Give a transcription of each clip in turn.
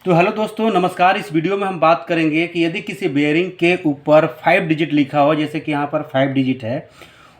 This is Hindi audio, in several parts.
तो हेलो दोस्तों, नमस्कार। इस वीडियो में हम बात करेंगे कि यदि किसी बेयरिंग के ऊपर 5 डिजिट लिखा हो, जैसे कि यहाँ पर 5 डिजिट है,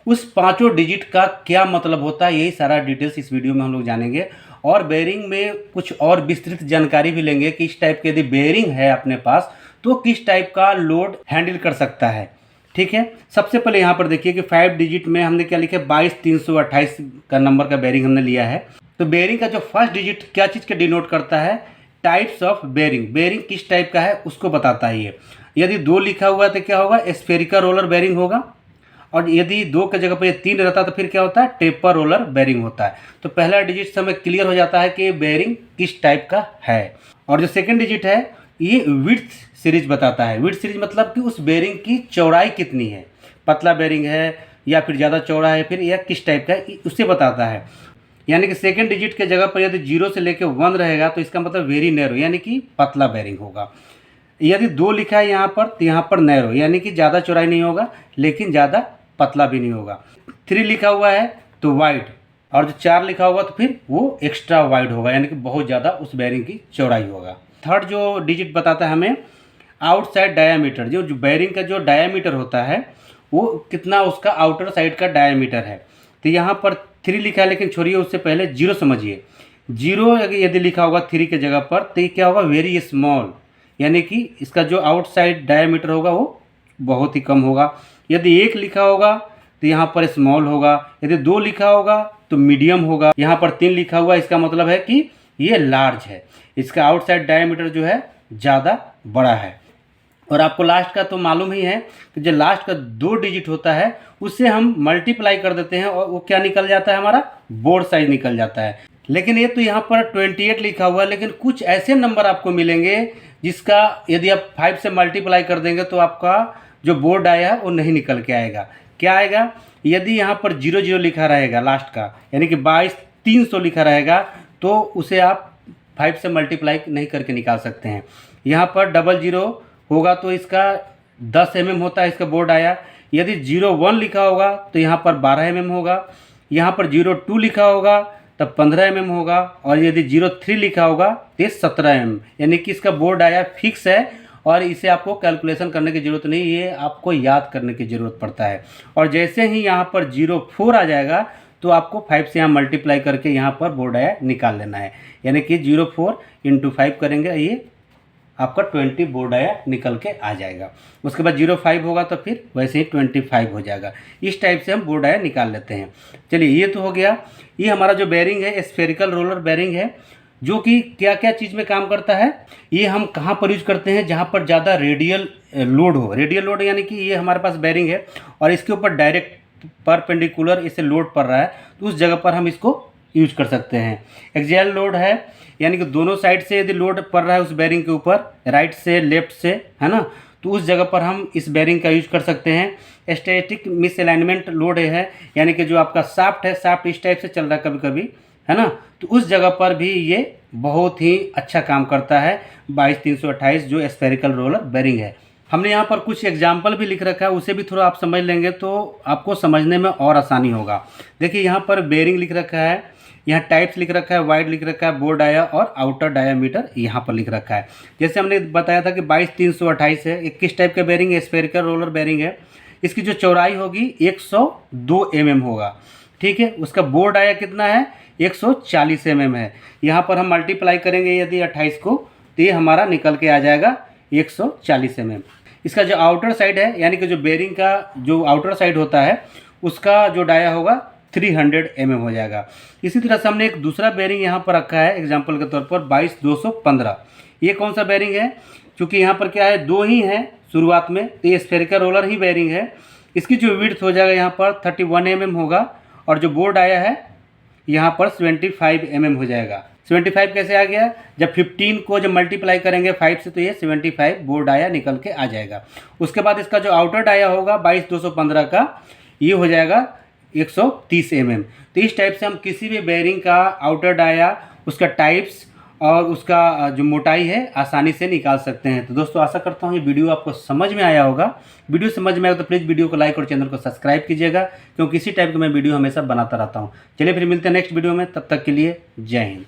उस पांचों डिजिट का क्या मतलब होता है, यही सारा डिटेल्स इस वीडियो में हम लोग जानेंगे। और बेयरिंग में कुछ और विस्तृत जानकारी भी लेंगे कि इस टाइप के यदि बेयरिंग है अपने पास तो किस टाइप का लोड हैंडल कर सकता है। ठीक है, सबसे पहले यहाँ पर देखिए कि 5 डिजिट में हमने क्या लिखा है, 22,328 का नंबर का बेयरिंग हमने लिया है। तो बेयरिंग का जो फर्स्ट डिजिट क्या चीज़ का डिनोट करता है, टाइप्स ऑफ बेयरिंग, बेयरिंग किस टाइप का है उसको बताता है ये। यदि 2 लिखा हुआ है तो क्या होगा, स्फेरिकल रोलर बेयरिंग होगा। और यदि 2 की जगह पर 3 रहता तो फिर क्या होता है, टेपर रोलर बेयरिंग होता है। तो पहला डिजिट से हमें क्लियर हो जाता है कि बेयरिंग किस टाइप का है। और जो सेकंड डिजिट है ये विड्थ सीरीज बताता है। विड्थ सीरीज मतलब कि उस बेयरिंग की चौड़ाई कितनी है, पतला बेयरिंग है या फिर ज़्यादा चौड़ा है, फिर या किस टाइप का है उससे बताता है। यानी कि सेकंड डिजिट के जगह पर यदि 0 से लेकर 1 रहेगा तो इसका मतलब वेरी नैरो यानी कि पतला बेयरिंग होगा। यदि 2 लिखा है यहाँ पर तो यहाँ पर नैरो यानी कि ज़्यादा चौड़ाई नहीं होगा लेकिन ज़्यादा पतला भी नहीं होगा। 3 लिखा हुआ है तो वाइड, और जो 4 लिखा होगा तो फिर वो एक्स्ट्रा वाइड होगा यानी कि बहुत ज़्यादा उस बेयरिंग की चौड़ाई होगा। थर्ड जो डिजिट बताता है हमें आउटसाइड डायामीटर, जो बेयरिंग का जो डायामीटर होता है वो कितना उसका आउटर साइड का डायामीटर है। तो यहाँ पर 3 लिखा है लेकिन छोड़िए, उससे पहले 0 समझिए। 0 यदि लिखा होगा 3 की जगह पर तो ये क्या होगा, वेरी स्मॉल, यानी कि इसका जो आउटसाइड डायामीटर होगा वो बहुत ही कम होगा। यदि 1 लिखा होगा तो यहाँ पर स्मॉल होगा। यदि 2 लिखा होगा तो मीडियम होगा। यहाँ पर 3 लिखा हुआ, इसका मतलब है कि ये लार्ज है, इसका आउटसाइड डायामीटर जो है ज़्यादा बड़ा है। और आपको लास्ट का तो मालूम ही है कि जो लास्ट का 2 डिजिट होता है उससे हम मल्टीप्लाई कर देते हैं और वो क्या निकल जाता है, हमारा बोर्ड साइज निकल जाता है। लेकिन ये तो यहाँ पर 28 लिखा हुआ है, लेकिन कुछ ऐसे नंबर आपको मिलेंगे जिसका यदि आप 5 से मल्टीप्लाई कर देंगे तो आपका जो बोर्ड आया है वो नहीं निकल के आएगा। क्या आएगा, यदि यहाँ पर 00 लिखा रहेगा लास्ट का, यानी कि 22,300 लिखा रहेगा, तो उसे आप 5 से मल्टीप्लाई नहीं करके निकाल सकते हैं। यहाँ पर 00 होगा तो इसका 10 mm होता है, इसका बोर्ड आया। यदि 01 लिखा होगा तो यहाँ पर 12 mm होगा। यहाँ पर 02 लिखा होगा तब 15 mm होगा। और यदि 03 लिखा होगा तो 17 mm, यानी कि इसका बोर्ड आया फिक्स है और इसे आपको कैलकुलेशन करने की ज़रूरत नहीं, ये आपको याद करने की ज़रूरत पड़ता है। और जैसे ही यहाँ पर 04 आ जाएगा तो आपको 5 से यहाँ मल्टीप्लाई करके यहाँ पर बोर्ड आया निकाल लेना है, यानी कि 04 × 5 करेंगे, ये आपका 20 बोर्ड आया निकल के आ जाएगा। उसके बाद 05 होगा तो फिर वैसे ही 25 हो जाएगा। इस टाइप से हम बोर्ड आया निकाल लेते हैं। चलिए, ये तो हो गया। ये हमारा जो बेयरिंग है स्फेरिकल रोलर बेयरिंग है, जो कि क्या क्या चीज़ में काम करता है। ये हम कहाँ पर यूज करते हैं, जहाँ पर ज़्यादा रेडियल लोड हो। रेडियल लोड यानी कि ये हमारे पास बेयरिंग है और इसके ऊपर डायरेक्ट परपेंडिकुलर इसे लोड पड़ रहा है, तो उस जगह पर हम इसको यूज कर सकते हैं। एक्सियल लोड है, यानी कि दोनों साइड से यदि लोड पड़ रहा है उस बेयरिंग के ऊपर, राइट से लेफ्ट से, है ना, तो उस जगह पर हम इस बेयरिंग का यूज कर सकते हैं। स्टैटिक मिसअलाइनमेंट लोड है, यानी कि जो आपका शाफ्ट है, शाफ्ट इस टाइप से चल रहा है कभी कभी, है ना, तो उस जगह पर भी ये बहुत ही अच्छा काम करता है 22,328 जो स्फेरिकल रोलर बेयरिंग है। हमने यहाँ पर कुछ एग्जाम्पल भी लिख रखा है, उसे भी थोड़ा आप समझ लेंगे तो आपको समझने में और आसानी होगा। देखिए यहाँ पर बेयरिंग लिख रखा है, यहाँ टाइप्स लिख रखा है, वाइड लिख रखा है, बोर्ड आया और आउटर डायामीटर यहाँ पर लिख रखा है। जैसे हमने बताया था कि 22,328 है, 21 टाइप का बेयरिंग है, स्फेरिकल रोलर बेयरिंग है। इसकी जो चौड़ाई होगी 102 mm होगा। ठीक है, उसका बोर्ड आया कितना है, 140 mm है। यहाँ पर हम मल्टीप्लाई करेंगे यदि 28 को तो ये हमारा निकल के आ जाएगा 140 mm। इसका जो आउटर साइड है, यानी कि जो बेयरिंग का जो आउटर साइड होता है उसका जो डाया होगा 300 mm हो जाएगा। इसी तरह से हमने एक दूसरा बेयरिंग यहाँ पर रखा है एग्जांपल के तौर पर 22,215। ये कौन सा बेयरिंग है, क्योंकि यहाँ पर क्या है, 2 ही हैं शुरुआत में, तो ये स्फेरिकल रोलर ही बेयरिंग है। इसकी जो विड्थ हो जाएगा यहाँ पर 31 mm होगा और जो बोर्ड आया है यहाँ पर 75 mm हो जाएगा। 75 कैसे आ गया, जब 15 को जब मल्टीप्लाई करेंगे 5 से तो ये 75 बोर्ड आया निकल के आ जाएगा। उसके बाद इसका जो आउटर डाया होगा 22,215 का, ये हो जाएगा 130 mm। तो इस टाइप से हम किसी भी बेयरिंग का आउटर डाया, उसका टाइप्स और उसका जो मोटाई है आसानी से निकाल सकते हैं। तो दोस्तों, आशा करता हूँ ये वीडियो आपको समझ में आया होगा। वीडियो समझ में आया तो प्लीज़ वीडियो को लाइक और चैनल को सब्सक्राइब कीजिएगा, क्योंकि इसी टाइप का मैं वीडियो हमेशा बनाता रहता हूँ। चलिए फिर मिलते हैं नेक्स्ट वीडियो में, तब तक के लिए जय हिंद।